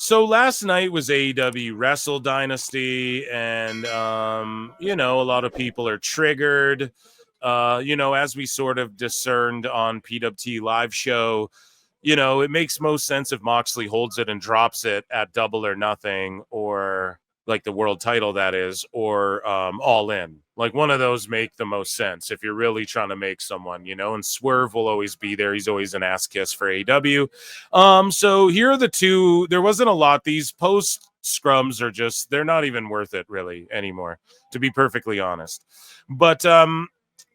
So last night was AEW Wrestle Dynasty, and a lot of people are triggered. As we sort of discerned on PWT Live Show, it makes most sense if Moxley holds it and drops it at Double or Nothing, or like the world title, that is, or All In. Like one of those make the most sense if you're really trying to make someone, and Swerve will always be there. He's always an ass kiss for AEW. So here are the two. There wasn't a lot. These post scrums are just, they're not even worth it really anymore, to be perfectly honest. But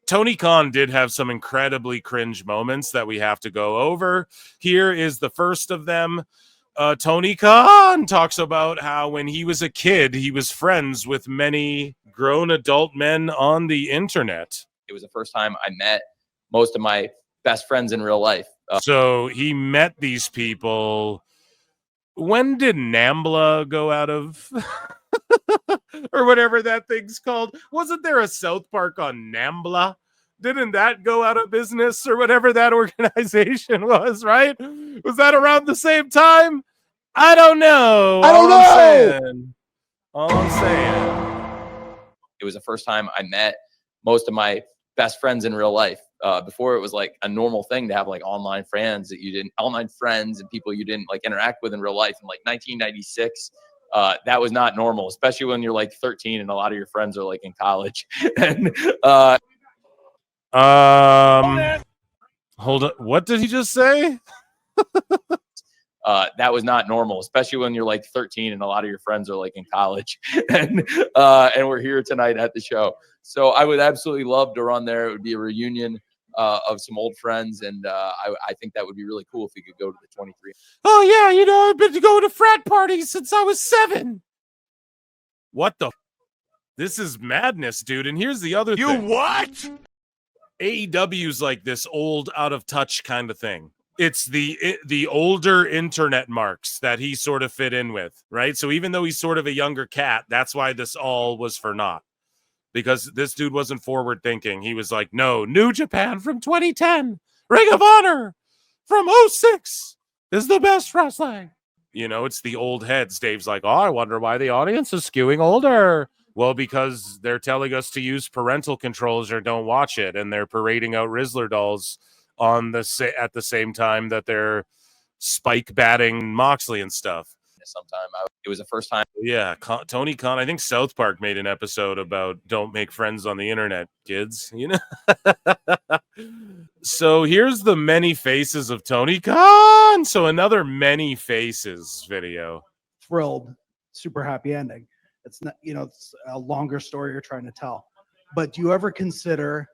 Tony Khan did have some incredibly cringe moments that we have to go over. Here is the first of them. Tony Khan talks about how when he was a kid, he was friends with many grown adult men on the internet. It was the first time I met most of my best friends in real life. So he met these people. When did NAMBLA go out of... or whatever that thing's called? Wasn't there a South Park on NAMBLA? Didn't that go out of business or whatever that organization was, right? Was that around the same time? I don't know. All I'm saying. It was the first time I met most of my best friends in real life. Before it was like a normal thing to have like online friends and people you didn't like interact with in real life. In like 1996, that was not normal, especially when you're like 13 and a lot of your friends are like in college. And hold on. What did he just say? that was not normal, especially when you're like 13 and a lot of your friends are like in college. And we're here tonight at the show. So I would absolutely love to run there. It would be a reunion of some old friends, and I think that would be really cool if we could go to the 23. Oh yeah, I've been going to frat parties since I was 7. What the? This is madness, dude. And here's the other thing. You what? AEW's like this old, out of touch kind of thing. It's the older internet marks that he sort of fit in with, right? So even though he's sort of a younger cat, that's why this all was for naught. Because this dude wasn't forward thinking. He was like, no, New Japan from 2010, Ring of Honor from 06 is the best wrestling. It's the old heads. Dave's like, oh, I wonder why the audience is skewing older. Well, because they're telling us to use parental controls or don't watch it, and they're parading out Rizzler dolls at the same time that they're spike batting Moxley and stuff. Sometime it was the first time. Yeah, Tony Khan. I think South Park made an episode about don't make friends on the internet, kids. So here's the many faces of Tony Khan. So another many faces video. Thrilled, super happy ending. It's not, it's a longer story you're trying to tell. But do you ever consider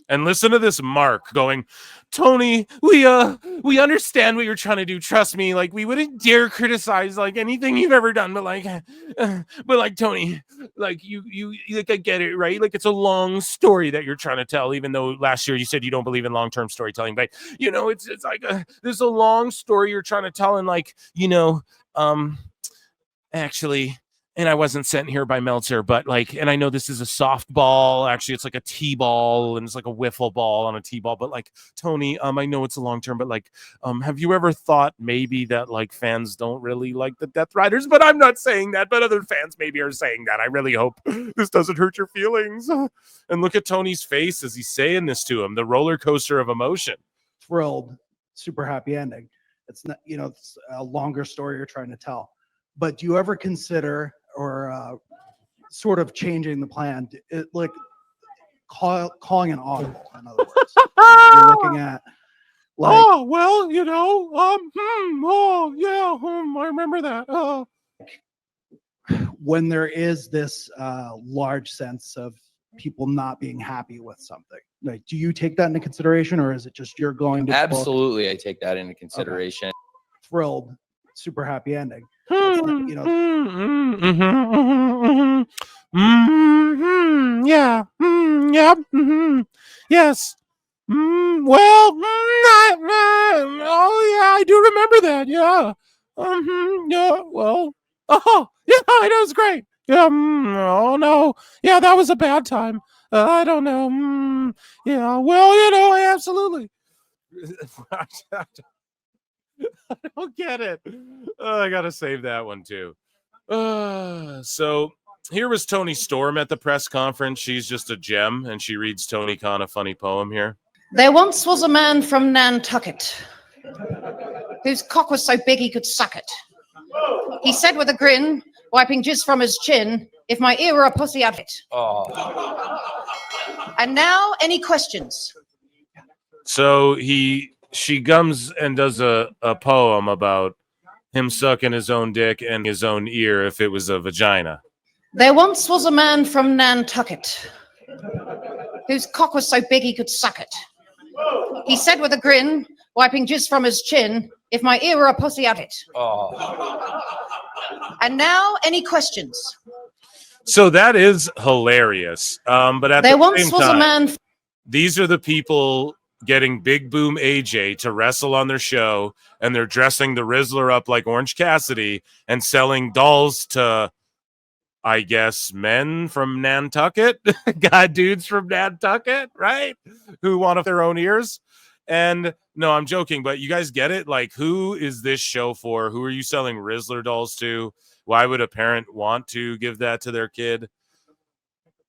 and listen to this Mark going, Tony, we understand what you're trying to do. Trust me, like we wouldn't dare criticize like anything you've ever done, but like Tony, like you like I get it, right? Like it's a long story that you're trying to tell, even though last year you said you don't believe in long-term storytelling, but it's like there's a long story you're trying to tell, and like actually. And I wasn't sent here by Meltzer, but and I know this is a softball. Actually, it's like a T-ball, and it's like a wiffle ball on a T-ball. But like, Tony, I know it's a long term, but have you ever thought maybe that like fans don't really like the Death Riders? But I'm not saying that, but other fans maybe are saying that. I really hope this doesn't hurt your feelings. And look at Tony's face as he's saying this to him, the roller coaster of emotion. Thrilled, super happy ending. It's not, it's a longer story you're trying to tell. But do you ever consider sort of changing the plan, calling an audible, in other words? You're looking at I remember that. When there is this large sense of people not being happy with something, like, do you take that into consideration, or is it just you're going to Absolutely, I take that into consideration. Okay. Thrilled, super happy ending. Yes. I do remember that. Yeah. It was great. Yeah. Oh no. Yeah, that was a bad time. I don't know. Absolutely. I don't get it. I gotta save that one too. So here was Toni Storm at the press conference. She's just a gem, and she reads Tony Khan a funny poem here. There once was a man from Nantucket whose cock was so big he could suck it. He said with a grin, wiping jizz from his chin, if my ear were a pussy, I'd it. Oh. And now, any questions? So she comes and does a poem about him sucking his own dick and his own ear if it was a vagina. There once was a man from Nantucket whose cock was so big he could suck it. He said with a grin, wiping jizz from his chin, if my ear were a pussy, I'd it. Oh. And now, any questions? So that is hilarious. But at There the once same was a time, man. these are the people getting Big Boom AJ to wrestle on their show, and they're dressing the Rizzler up like Orange Cassidy and selling dolls to, I guess, men from Nantucket, dudes from Nantucket, right? Who want their own ears. And no, I'm joking, but you guys get it? Like, who is this show for? Who are you selling Rizzler dolls to? Why would a parent want to give that to their kid?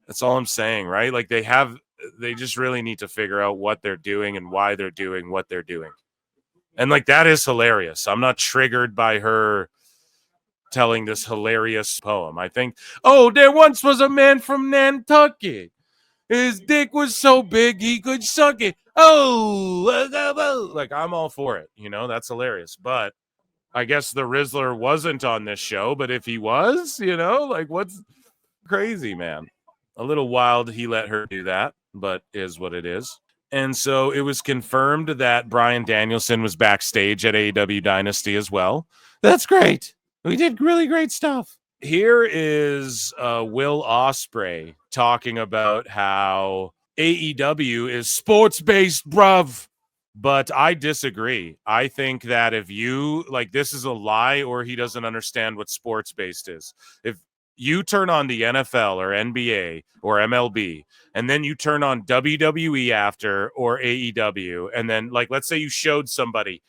That's all I'm saying, right? Like, they just really need to figure out what they're doing and why they're doing what they're doing. And like, that is hilarious. I'm not triggered by her telling this hilarious poem. I think, oh, there once was a man from Nantucket. His dick was so big he could suck it. Oh, like, I'm all for it. You know, that's hilarious. But I guess the Rizzler wasn't on this show. But if he was, you know, like, what's crazy, man? A little wild he let her do that, but is what it is. And so it was confirmed that Bryan Danielson was backstage at AEW Dynasty as well. That's great. We did really great stuff. Here is Will Ospreay talking about how AEW is sports-based, bruv. But I disagree. I think that if you, like, this is a lie, or he doesn't understand what sports-based is. If you turn on the NFL or NBA or MLB, and then you turn on WWE after, or AEW, and then, like, let's say you showed somebody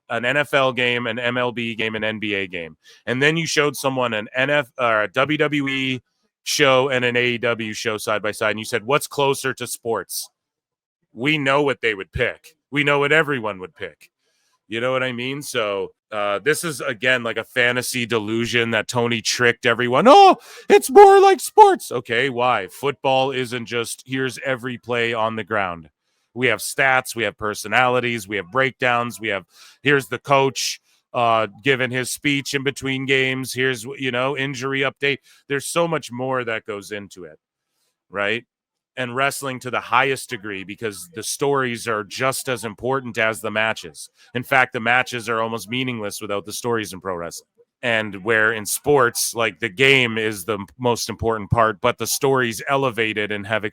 an NFL game, an MLB game, an NBA game, and then you showed someone an a WWE show and an AEW show side by side, and you said, what's closer to sports? We know what they would pick. We know what everyone would pick. You know what I mean? So this is, again, like a fantasy delusion that Tony tricked everyone. Oh, it's more like sports. Okay, why? Football isn't just here's every play on the ground. We have stats, we have personalities, we have breakdowns, here's the coach giving his speech in between games. Here's, you know, injury update. There's so much more that goes into it, right? And wrestling to the highest degree, because the stories are just as important as the matches. In fact, the matches are almost meaningless without the stories in pro wrestling. And where in sports, like, the game is the most important part, but the stories elevated and have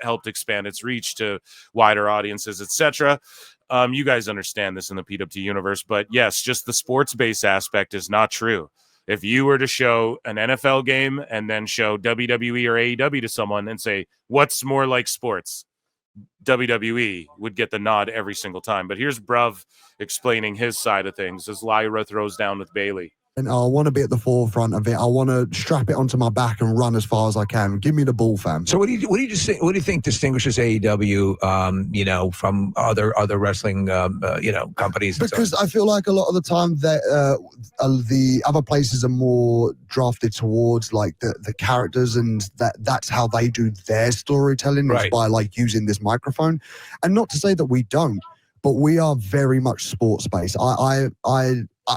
helped expand its reach to wider audiences, etc. You guys understand this in the PWT universe, but yes, just the sports-based aspect is not true. If you were to show an NFL game and then show WWE or AEW to someone and say, what's more like sports? WWE would get the nod every single time. But here's Bruv explaining his side of things as Lyra throws down with Bailey. And I want to be at the forefront of it. I want to strap it onto my back and run as far as I can. Give me the ball, fam. So what do you think distinguishes AEW, you know, from other wrestling, you know, companies? Because I feel like a lot of the time that the other places are more drafted towards like the characters, and that's how they do their storytelling, right, is by like using this microphone. And not to say that we don't, but we are very much sports based.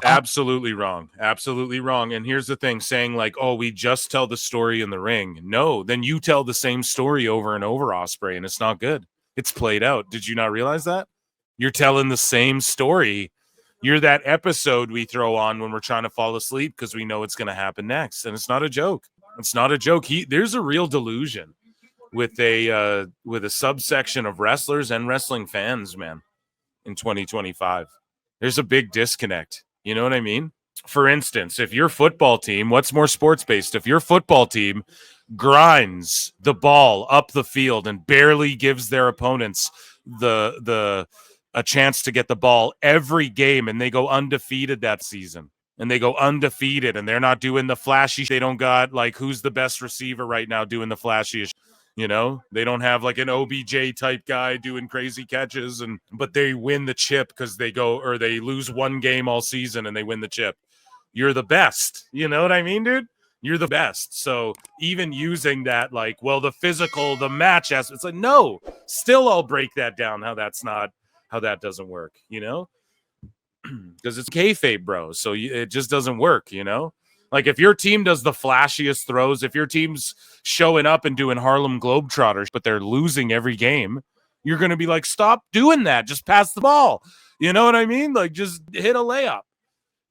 Absolutely wrong. Absolutely wrong. And here's the thing, saying like, oh, we just tell the story in the ring. No, then you tell the same story over and over, Ospreay, and it's not good. It's played out. Did you not realize that? You're telling the same story. You're that episode we throw on when we're trying to fall asleep because we know it's going to happen next. And it's not a joke. It's not a joke. There's a real delusion with a subsection of wrestlers and wrestling fans, man, in 2025. There's a big disconnect. You know what I mean? For instance, if your football team, what's more sports-based? If your football team grinds the ball up the field and barely gives their opponents the a chance to get the ball every game, and they go undefeated that season. And they go undefeated, and they're not doing the flashy. They don't got like who's the best receiver right now doing the flashiest. You know, they don't have like an OBJ type guy doing crazy catches, but they win the chip because they lose one game all season and they win the chip. You're the best. You know what I mean, dude? You're the best. So even using that, like, well, the physical, the match, it's like, no, still I'll break that down. How that doesn't work, you know? Because it's kayfabe, bro. So it just doesn't work, you know? Like if your team does the flashiest throws, if your team's showing up and doing Harlem Globetrotters, but they're losing every game, you're going to be like, stop doing that. Just pass the ball. You know what I mean? Like just hit a layup.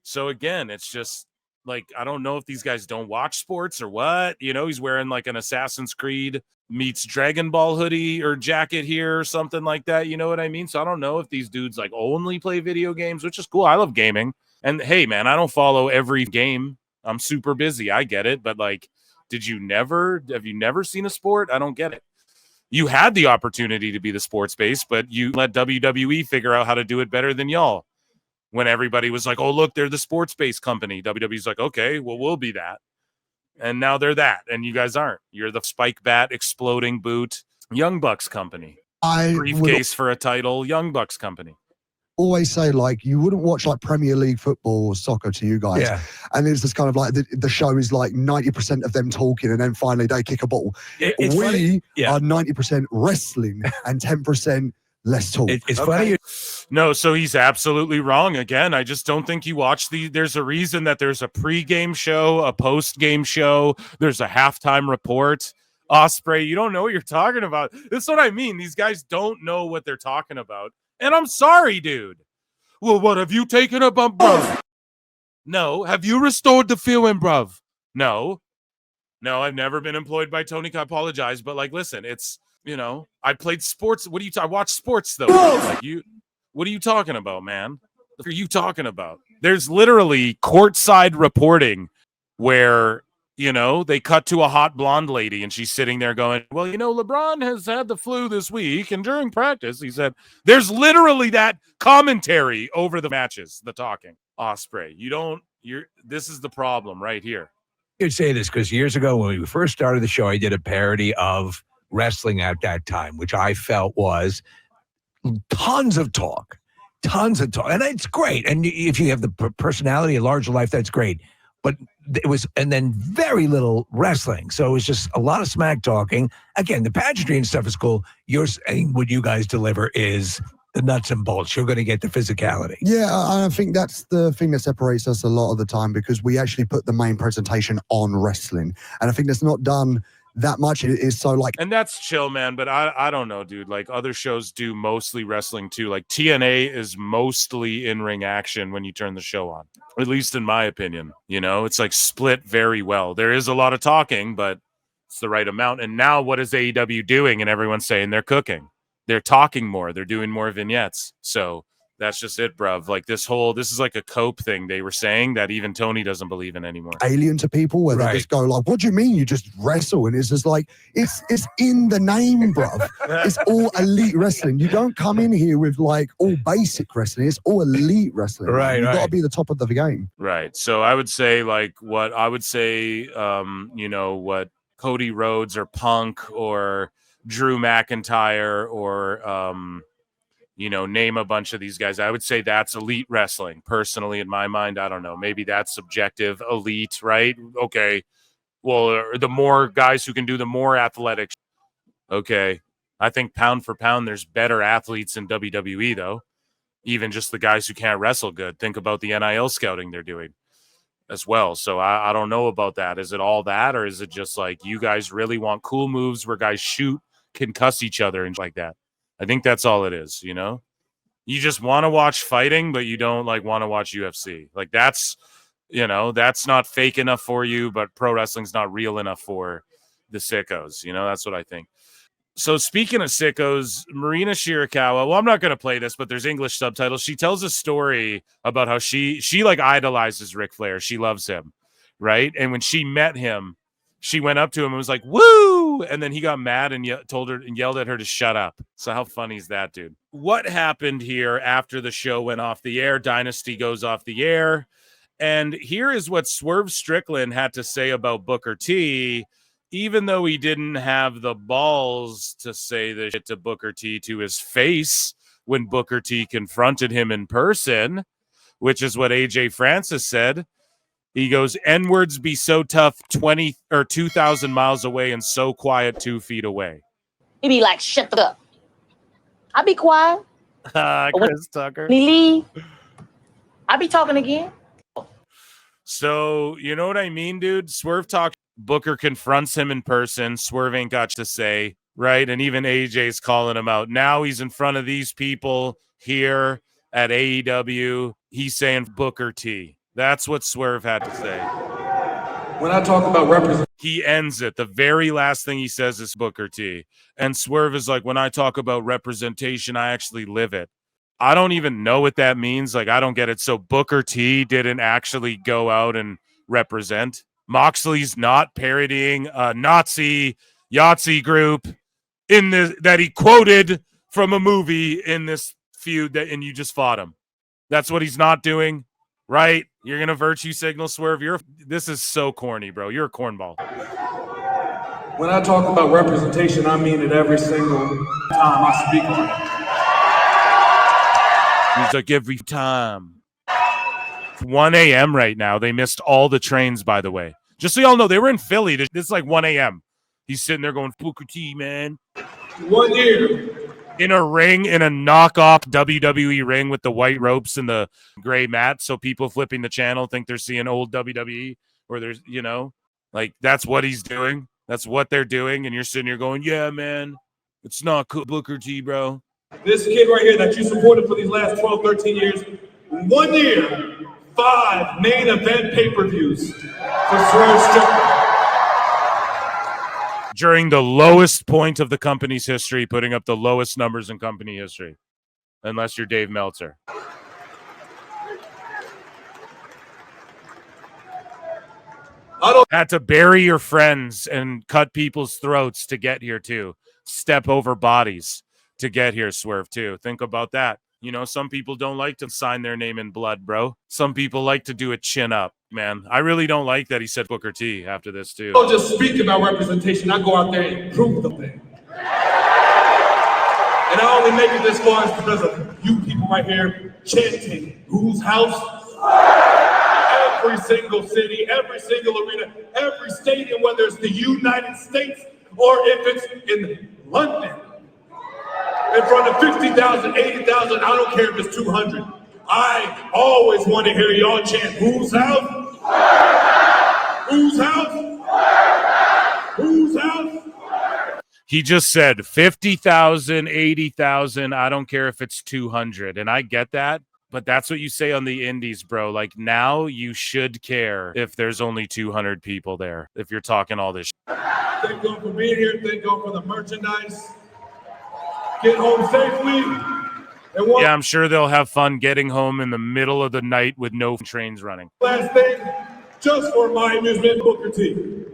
So again, it's just like, I don't know if these guys don't watch sports or what. You know, he's wearing like an Assassin's Creed meets Dragon Ball hoodie or jacket here or something like that. You know what I mean? So I don't know if these dudes like only play video games, which is cool. I love gaming. And hey, man, I don't follow every game. I'm super busy. I get it. But like, have you never seen a sport? I don't get it. You had the opportunity to be the sports base, but you let WWE figure out how to do it better than y'all. When everybody was like, oh, look, they're the sports-based company. WWE's like, okay, well, we'll be that. And now they're that, and you guys aren't. You're the spike bat, exploding boot, Young Bucks company. Briefcase for a title, Young Bucks company. Always say, like, you wouldn't watch, like, Premier League football or soccer to you guys. Yeah. And it's just kind of like the show is, like, 90% of them talking, and then finally they kick a ball. We are 90% wrestling and 10% less talk. It's funny. No, so he's absolutely wrong. Again, I just don't think you watch there's a reason that there's a pre-game show, a post-game show, there's a halftime report. Ospreay, you don't know what you're talking about. That's what I mean. These guys don't know what they're talking about. And I'm sorry, dude. Well, what, have you taken a bump, bruv? No. Have you restored the feeling, bruv? No. No, I've never been employed by Tony. I apologize, but like, listen, it's, you know, I played sports. I watch sports though. Like what are you talking about, man? What are you talking about? There's literally courtside reporting where, you know, they cut to a hot blonde lady and she's sitting there going, well, you know, LeBron has had the flu this week. And during practice, he said, there's literally that commentary over the matches, the talking. Ospreay, this is the problem right here. I could say this because years ago when we first started the show, I did a parody of wrestling at that time, which I felt was tons of talk. And it's great. And if you have the personality, a larger life, that's great. But it was, and then very little wrestling. So it was just a lot of smack talking. Again, the pageantry and stuff is cool. You're saying what you guys deliver is the nuts and bolts. You're going to get the physicality. Yeah, I think that's the thing that separates us a lot of the time, because we actually put the main presentation on wrestling. And I think that's not done that much. It is so like, and that's chill, man. But I don't know, dude. Like other shows do mostly wrestling too. Like TNA is mostly in-ring action when you turn the show on, at least in my opinion. You know, it's like split very well. There is a lot of talking, but it's the right amount. And now what is AEW doing? And everyone's saying they're cooking. They're talking more. They're doing more vignettes. So that's just it, bruv. Like this is like a cope thing they were saying that even Tony doesn't believe in anymore. Alien to people where they just go like, what do you mean you just wrestle? And it's just like, it's in the name, bruv. It's all elite wrestling. You don't come in here with like all basic wrestling. It's all elite wrestling. Right. You've got to be the top of the game. Right. So I would say you know, what Cody Rhodes or Punk or Drew McIntyre or, you know, name a bunch of these guys. I would say that's elite wrestling. Personally, in my mind, I don't know. Maybe that's subjective. Elite, right? Okay. Well, the more guys who can do the more athletic. Okay. I think pound for pound, there's better athletes in WWE, though. Even just the guys who can't wrestle good. Think about the NIL scouting they're doing as well. So I don't know about that. Is it all that? Or is it just like you guys really want cool moves where guys shoot, can cuss each other and like that? I think that's all it is, you know? You just want to watch fighting, but you don't like want to watch UFC. Like that's, you know, that's not fake enough for you, but pro wrestling's not real enough for the sickos. You know, that's what I think. So speaking of sickos, Marina Shirakawa, well, I'm not going to play this, but there's English subtitles. She tells a story about how she like idolizes Ric Flair. She loves him, right? And when she met him, she went up to him and was like, woo! And then he got mad and told her and yelled at her to shut up. So how funny is that, dude? What happened here after the show went off the air? Dynasty goes off the air. And here is what Swerve Strickland had to say about Booker T, even though he didn't have the balls to say this shit to Booker T to his face when Booker T confronted him in person, which is what AJ Francis said. He goes, N-words be so tough 20 or 2,000 miles away and so quiet 2 feet away. He be like, shut up. I be quiet. Chris Tucker. He leave. I be talking again. So, you know what I mean, dude? Swerve talks. Booker confronts him in person. Swerve ain't got to say, right? And even AJ's calling him out. Now he's in front of these people here at AEW. He's saying Booker T. That's what Swerve had to say. When I talk about representation, he ends it. The very last thing he says is Booker T. And Swerve is like, when I talk about representation, I actually live it. I don't even know what that means. Like, I don't get it. So Booker T didn't actually go out and represent. Moxley's not parodying a Nazi Yahtzee group in that he quoted from a movie in this feud and you just fought him. That's what he's not doing, right? You're gonna virtue signal, Swerve. This is so corny, bro. You're a cornball. when I talk about representation, I mean it every single time I speak on it. He's like, every time. It's 1 a.m. right now. They missed all the trains, by the way. Just so y'all know, they were in Philly. This is like 1 a.m. He's sitting there going, Booker T, man. 1 year. In a ring, in a knockoff WWE ring with the white ropes and the gray mat, so people flipping the channel think they're seeing old WWE, or there's, you know, like that's what he's doing. That's what they're doing. And you're sitting here going, yeah, man, it's not cool, Booker T, bro. This kid right here that you supported for these last 12, 13 years, 1 year, 5 main event pay-per-views for Swerve Strickland. During the lowest point of the company's history, putting up the lowest numbers in company history, unless you're Dave Meltzer. Had to bury your friends and cut people's throats to get here, too. Step over bodies to get here, Swerve, too. Think about that. You know, some people don't like to sign their name in blood, bro. Some people like to do a chin up, man. I really don't like that he said Booker T after this, too. I don't just speak about representation. I go out there and prove the thing. And I only make it this far is because of you people right here chanting, whose house? Every single city, every single arena, every stadium, whether it's the United States or if it's in London. In front of 50,000, 80,000, I don't care if it's 200. I always want to hear y'all chant, whose house? Whose house? Whose house? He just said 50,000, 80,000. I don't care if it's 200. And I get that. But that's what you say on the indies, bro. Like, now you should care if there's only 200 people there, if you're talking all this shit. Thank God for being here. Thank God for the merchandise. Get home safely. Yeah, I'm sure they'll have fun getting home in the middle of the night with no trains running. Last thing, just for my amusement, Booker T.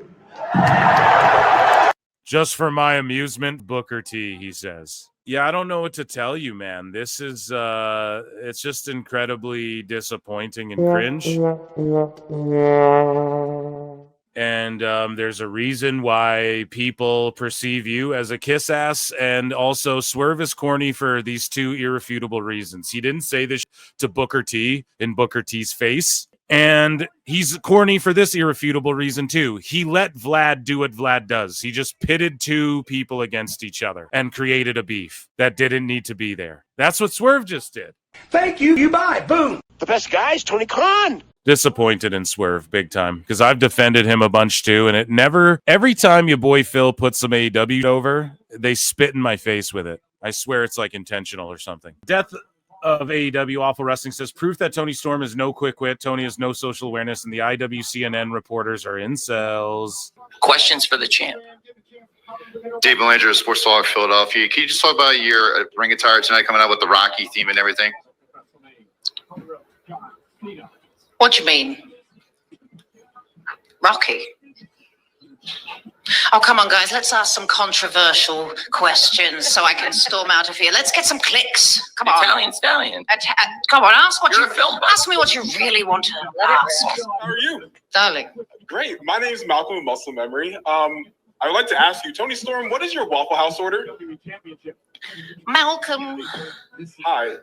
Just for my amusement, Booker T, he says. Yeah, I don't know what to tell you, man. This is, it's just incredibly disappointing and cringe. And there's a reason why people perceive you as a kiss ass. And also, Swerve is corny for these two irrefutable reasons. He didn't say this to Booker T in Booker T's face. And he's corny for this irrefutable reason, too. He let Vlad do what Vlad does. He just pitted two people against each other and created a beef that didn't need to be there. That's what Swerve just did. Thank you. You buy. Boom. The best guy is Tony Khan. Disappointed in Swerve big time because I've defended him a bunch, too. And it never, every time your boy Phil puts some AEW over, they spit in my face with it. I swear it's like intentional or something. Death of AEW Awful Wrestling says proof that Toni Storm is no quick wit, Tony has no social awareness, and the IWCNN reporters are incels. Questions for the champ. Dave Belanger, Sports Talk, Philadelphia. Can you just talk about your ring attire tonight coming out with the Rocky theme and everything? What you mean? Rocky. Oh, come on, guys. Let's ask some controversial questions so I can storm out of here. Let's get some clicks. Come on. Italian Stallion. Come on, ask what You're a film buff. ask me what you really want to ask. How are you? Darling. Great. My name is Malcolm with Muscle Memory. I would like to ask you, Toni Storm, what is your Waffle House order? Malcolm. Hi.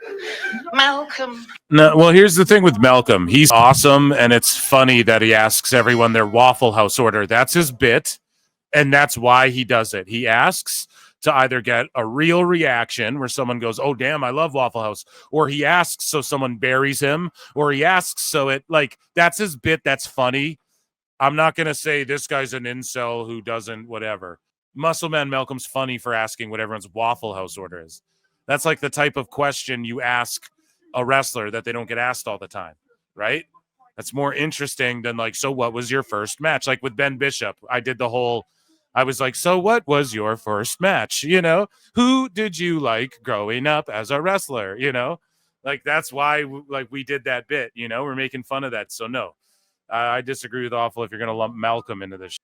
Malcolm. No, well, here's the thing with Malcolm. He's awesome, and it's funny that he asks everyone their Waffle House order. That's his bit, and that's why he does it. He asks to either get a real reaction where someone goes, "Oh, damn, I love Waffle House," or he asks so someone buries him, or he asks so it, like, that's his bit. That's funny. I'm not going to say this guy's an incel who doesn't whatever. Muscle Man Malcolm's funny for asking what everyone's Waffle House order is. That's like the type of question you ask a wrestler that they don't get asked all the time, right? That's more interesting than like, so what was your first match? Like with Ben Bishop, I was like, so what was your first match? You know, who did you like growing up as a wrestler? You know, like that's why we did that bit, you know, we're making fun of that. So no, I disagree with Awful if you're going to lump Malcolm into this.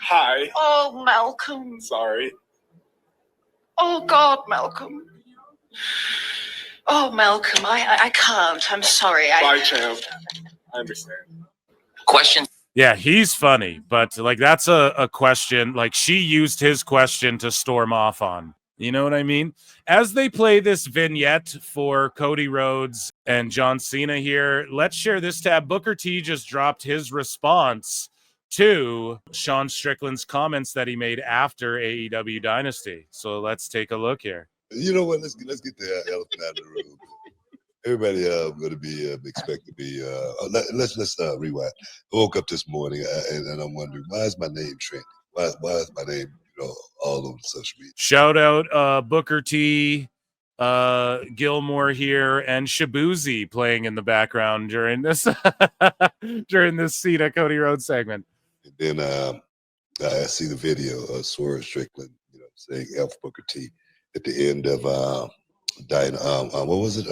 Hi. Oh, Malcolm. Sorry. Oh, God, Malcolm. Oh, Malcolm, I can't. I'm sorry. Bye, champ. I understand. Question. Yeah, he's funny, but like that's a question. Like she used his question to storm off on. You know what I mean? As they play this vignette for Cody Rhodes and John Cena here, let's share this tab. Booker T just dropped his response to Sean Strickland's comments that he made after AEW Dynasty. So let's take a look here. You know what? Let's get the elephant out of the room. Everybody going to be expect to be. Let's rewind. I woke up this morning and I'm wondering, why is my name trending? Why is my name all over social media? Shout out Booker T, Gilmore here, and Shabuzi playing in the background during this Cena Cody Rhodes segment. And then I see the video of Swerve Strickland, saying F Booker T at the end of what was it?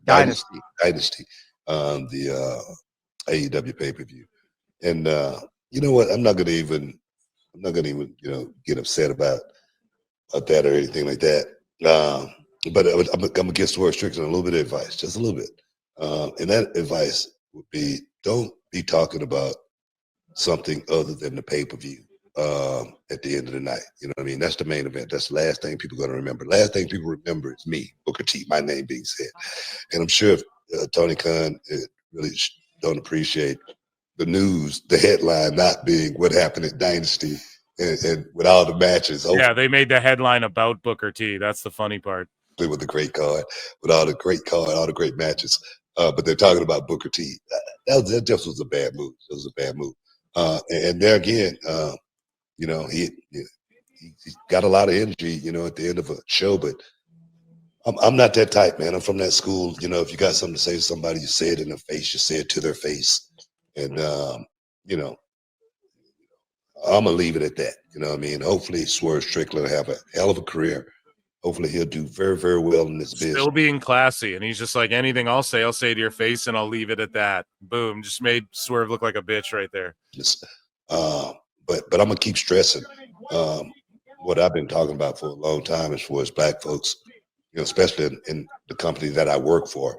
Dynasty. The AEW pay-per-view. And you know what? I'm not gonna even get upset about that or anything like that. But I'm gonna give Swerve Strickland a little bit of advice, just a little bit. And that advice would be, don't be talking about something other than the pay-per-view at the end of the night. You know what I mean? That's the main event. That's the last thing people are going to remember. Last thing people remember is me, Booker T, my name being said. And I'm sure if Tony Khan really don't appreciate the news, the headline not being what happened at Dynasty and with all the matches. Yeah, they made the headline about Booker T. That's the funny part. With the great card, with all the great card, all the great matches. But they're talking about Booker T. That just was a bad move. It was a bad move. And there again, he's got a lot of energy, at the end of a show, but I'm not that type, man. I'm from that school. If you got something to say to somebody, you say it in their face, you say it to their face. And, I'm going to leave it at that. You know what I mean? Hopefully Swerve Strickland will have a hell of a career. Hopefully he'll do very, very well in this business. Still being classy. And he's just like, anything I'll say to your face and I'll leave it at that. Boom. Just made Swerve look like a bitch right there. But I'm going to keep stressing what I've been talking about for a long time as far as black folks, especially in the company that I work for.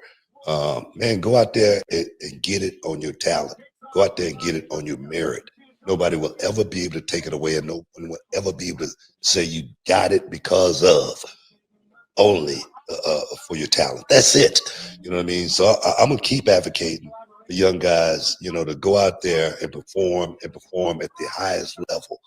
Man, go out there and get it on your talent. Go out there and get it on your merit. Nobody will ever be able to take it away, and no one will ever be able to say you got it because of only for your talent. That's it. You know what I mean? So I'm going to keep advocating for young guys, to go out there and perform at the highest level.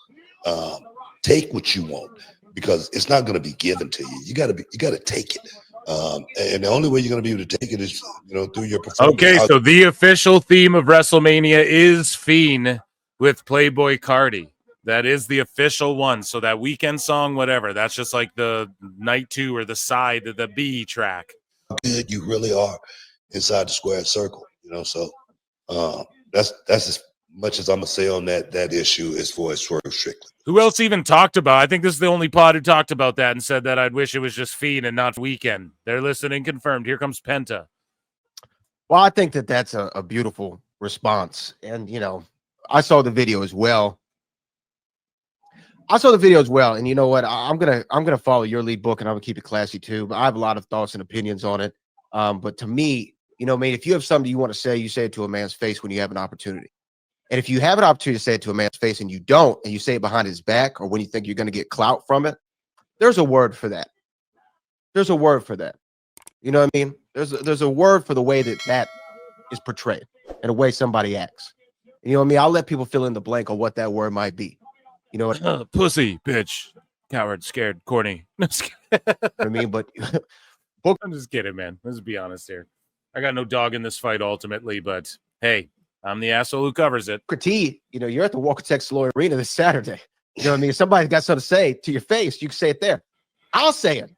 Take what you want, because it's not going to be given to you. You got to take it. And the only way you're going to be able to take it is, through your performance. Okay, so the official theme of WrestleMania is Fiend with Playboy Cardi. That is the official one. So that weekend song, whatever, that's just like the night 2 or the side, the B track. How good you really are inside the square circle, So that's as much as I'm gonna say on that issue as far as Swerve Strickland. Who else even talked about? I think this is the only pod who talked about that and said that I'd wish it was just Fiend and not Weekend. They're listening, confirmed. Here comes Penta. Well, I think that's a beautiful response, and I saw the video as well. I saw the video as well, and you know what? I'm gonna follow your lead book, and I'm gonna keep it classy too. But I have a lot of thoughts and opinions on it. But to me, you know, man, if you have something you want to say, you say it to a man's face when you have an opportunity. And if you have an opportunity to say it to a man's face and you don't, and you say it behind his back, or when you think you're going to get clout from it, there's a word for that. There's a word for that. You know what I mean? There's a word for the way that is portrayed and the way somebody acts. You know what I mean? I'll let people fill in the blank on what that word might be. You know what? Pussy, bitch, coward, scared, corny. I mean, but I'm just kidding, man. Let's be honest here. I got no dog in this fight ultimately, but hey, I'm the asshole who covers it. T, you know, you're at the Walker Texas Lloyd Arena this Saturday. You know what I mean? If somebody's got something to say to your face, you can say it there. I'll say it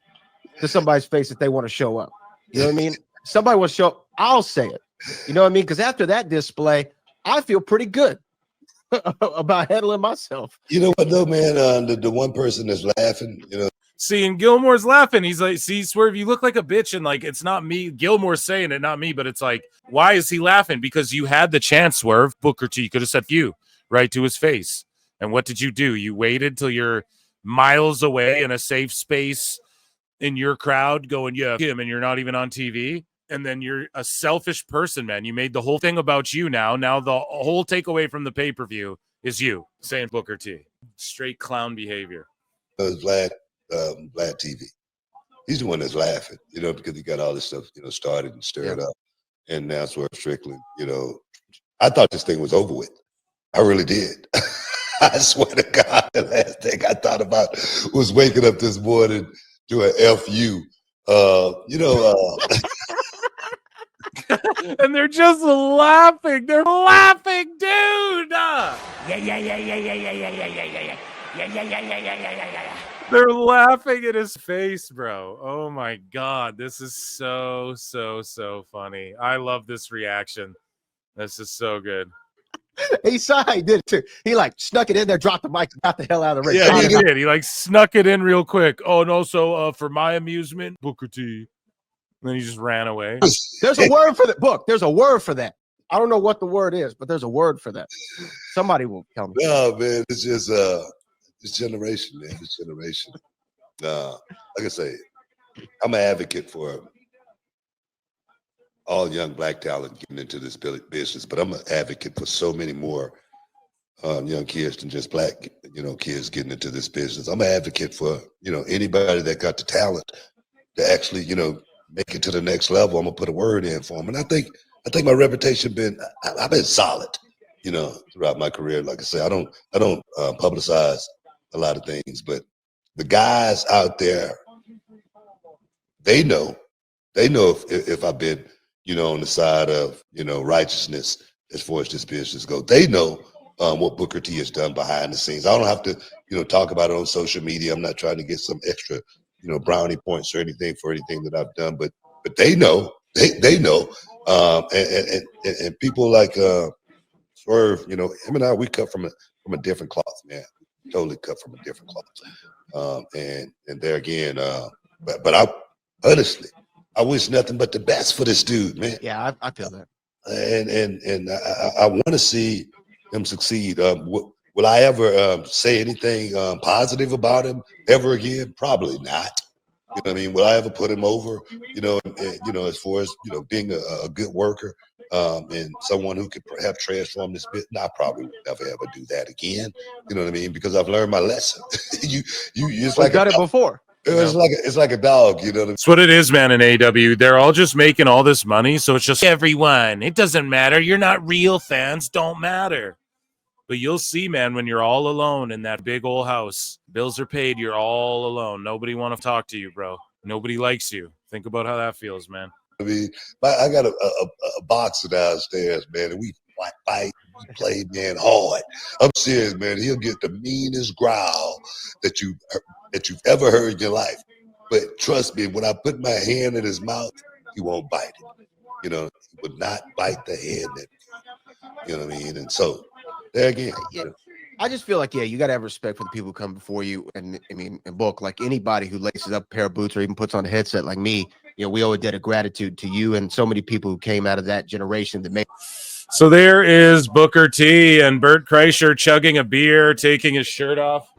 to somebody's face if they want to show up. You know what I mean? Somebody will show up, I'll say it. You know what I mean? Because after that display, I feel pretty good about handling myself. You know what though, man? The one person that's laughing, you know. See, and Gilmore's laughing. He's like, see, Swerve, you look like a bitch. And like, it's not me. Gilmore's saying it, not me. But it's like, why is he laughing? Because you had the chance, Swerve. Booker T could have said you right to his face. And what did you do? You waited till you're miles away in a safe space in your crowd going, yeah, him, and you're not even on TV. And then you're a selfish person, man. You made the whole thing about you now. Now the whole takeaway from the pay-per-view is you saying Booker T. Straight clown behavior. Vlad TV. He's the one that's laughing, you know, because he got all this stuff, you know, started and stirred up. And now Swerve Strickland, you know, I thought this thing was over with. I really did. I swear to God, the last thing I thought about was waking up this morning to an FU. You know, and they're just laughing. They're laughing, dude. They're laughing at his face, bro. Oh my God. This is so funny. I love this reaction. This is so good. He saw he did it too. He like snuck it in there, dropped the mic, got the hell out of the ring. Yeah, he did. He like snuck it in real quick. Oh, and also for my amusement, Booker T. And then he just ran away. There's a word for that book. There's a word for that. I don't know what the word is, but there's a word for that. Somebody will tell me. No, man, it's just this generation, man. This generation. Like I say, I'm an advocate for all young black talent getting into this business, but I'm an advocate for so many more young kids than just black, you know, kids getting into this business. I'm an advocate for, you know, anybody that got the talent to actually, you know, make it to the next level. I'm gonna put a word in for them, and I think my reputation I've been solid, you know, throughout my career. Like I say, I don't publicize a lot of things, but the guys out there, they know if I've been, you know, on the side of, you know, righteousness as far as this business goes. They know what Booker T has done behind the scenes. I don't have to, you know, talk about it on social media. I'm not trying to get some extra, you know, brownie points or anything for anything that I've done, but they know, they know, and people like Swerve, you know, him and I, we cut from a different cloth, man. Totally cut from a different cloth, and there again, but I honestly, I wish nothing but the best for this dude, man. Yeah, I feel that, and I want to see him succeed. Will I ever say anything positive about him ever again? Probably not. You know what I mean? Will I ever put him over? You know, as far as, you know, being a good worker and someone who could perhaps transform this bit. No, I probably would never ever do that again. You know what I mean? Because I've learned my lesson. you it's like got it before. It's like a dog, you know what I mean? That's what it is, man, in AEW. They're all just making all this money, so it's just everyone. It doesn't matter. You're not real fans. Don't matter. But you'll see, man, when you're all alone in that big old house, bills are paid, you're all alone. Nobody want to talk to you, bro. Nobody likes you. Think about how that feels, man. I mean, I got a boxer downstairs, man, and we fight, we play, man, hard. I'm serious, man. He'll get the meanest growl that you've ever heard in your life. But trust me, when I put my hand in his mouth, he won't bite it. You know, he would not bite the hand that, you know what I mean? And so, there again. Yeah, I just feel like, yeah, you got to have respect for the people who come before you. And I mean, and book, like anybody who laces up a pair of boots or even puts on a headset like me, you know, we owe a debt of gratitude to you and so many people who came out of that generation that make. So there is Booker T and Bert Kreischer chugging a beer, taking his shirt off.